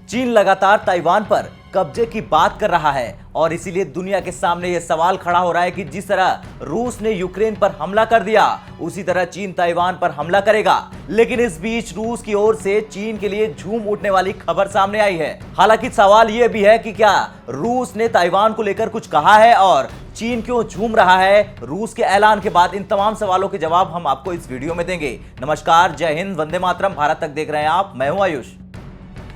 चीन लगातार ताइवान पर कब्जे की बात कर रहा है और इसीलिए दुनिया के सामने यह सवाल खड़ा हो रहा है कि जिस तरह रूस ने यूक्रेन पर हमला कर दिया उसी तरह चीन ताइवान पर हमला करेगा। लेकिन इस बीच रूस की ओर से चीन के लिए झूम उठने वाली खबर सामने आई है। हालांकि सवाल यह भी है कि क्या रूस ने ताइवान को लेकर कुछ कहा है और चीन क्यों झूम रहा है। रूस के ऐलान के बाद इन तमाम सवालों के जवाब हम आपको इस वीडियो में देंगे। नमस्कार, जय हिंद, वंदे मातरम। भारत तक देख रहे हैं आप, मैं हूं आयुष।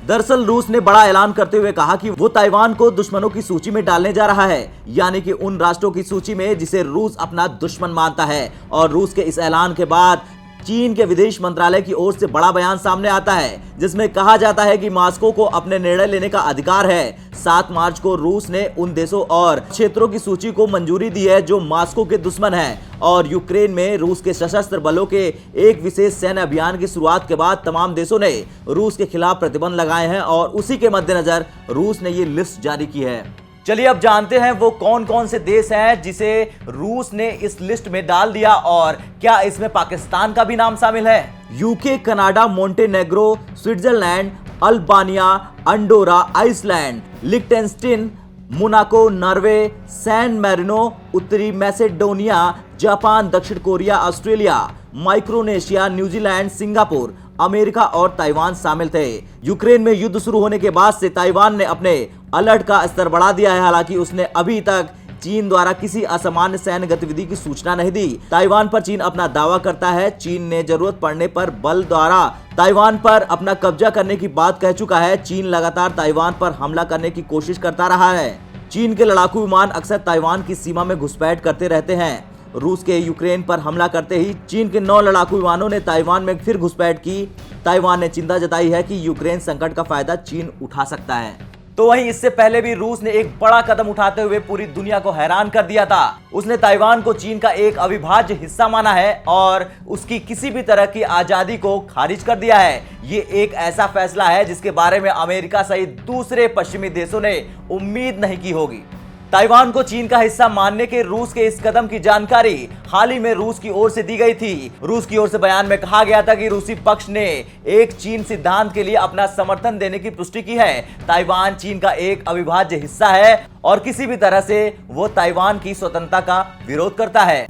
दरअसल रूस ने बड़ा ऐलान करते हुए कहा कि वो ताइवान को दुश्मनों की सूची में डालने जा रहा है, यानी कि उन राष्ट्रों की सूची में जिसे रूस अपना दुश्मन मानता है। और रूस के इस ऐलान के बाद चीन के विदेश मंत्रालय की ओर से बड़ा बयान सामने आता है जिसमें कहा जाता है कि मॉस्को को अपने निर्णय लेने का अधिकार है। 7 मार्च को रूस ने उन देशों और क्षेत्रों की सूची को मंजूरी दी है जो मॉस्को के दुश्मन हैं और यूक्रेन में रूस के सशस्त्र बलों के एक विशेष सैन्य अभियान की शुरुआत के बाद तमाम देशों ने रूस के खिलाफ प्रतिबंध लगाए हैं और उसी के मद्देनजर रूस ने ये लिस्ट जारी की है। चलिए अब जानते हैं वो कौन कौन से देश हैं जिसे रूस ने इस लिस्ट में डाल दिया और क्या इसमें पाकिस्तान का भी नाम शामिल है। UK, Canada, Montenegro, Switzerland, Albania, Andorra, Iceland, लिechtenstein, मोनाको, नॉर्वे, सैन मैरिनो, उत्तरी मैसेडोनिया, जापान, दक्षिण Korea, Australia, Micronesia, New Zealand, Singapore, America और ताइवान शामिल थे। यूक्रेन में युद्ध शुरू होने के बाद से ताइवान ने अपने अलर्ट का स्तर बढ़ा दिया है। हालांकि उसने अभी तक चीन द्वारा किसी असामान्य सैन्य गतिविधि की सूचना नहीं दी। ताइवान पर चीन अपना दावा करता है। चीन ने जरूरत पड़ने पर बल द्वारा ताइवान पर अपना कब्जा करने की बात कह चुका है। चीन लगातार ताइवान पर हमला करने की कोशिश करता रहा है। चीन के लड़ाकू विमान अक्सर ताइवान की सीमा में घुसपैठ करते रहते हैं। रूस के यूक्रेन पर हमला करते ही चीन के 9 लड़ाकू विमानों ने ताइवान में फिर घुसपैठ की। ताइवान ने चिंता जताई है कि यूक्रेन संकट का फायदा चीन उठा सकता है। तो वहीं इससे पहले भी रूस ने एक बड़ा कदम उठाते हुए पूरी दुनिया को हैरान कर दिया था। उसने ताइवान को चीन का एक अविभाज्य हिस्सा माना है और उसकी किसी भी तरह की आजादी को खारिज कर दिया है। ये एक ऐसा फैसला है जिसके बारे में अमेरिका सहित दूसरे पश्चिमी देशों ने उम्मीद नहीं की होगी। ताइवान को चीन का हिस्सा मानने के रूस के इस कदम की जानकारी हाल ही में रूस की ओर से दी गई थी। रूस की ओर से बयान में कहा गया था कि रूसी पक्ष ने एक चीन सिद्धांत के लिए अपना समर्थन देने की पुष्टि की है। ताइवान चीन का एक अविभाज्य हिस्सा है और किसी भी तरह से वो ताइवान की स्वतंत्रता का विरोध करता है।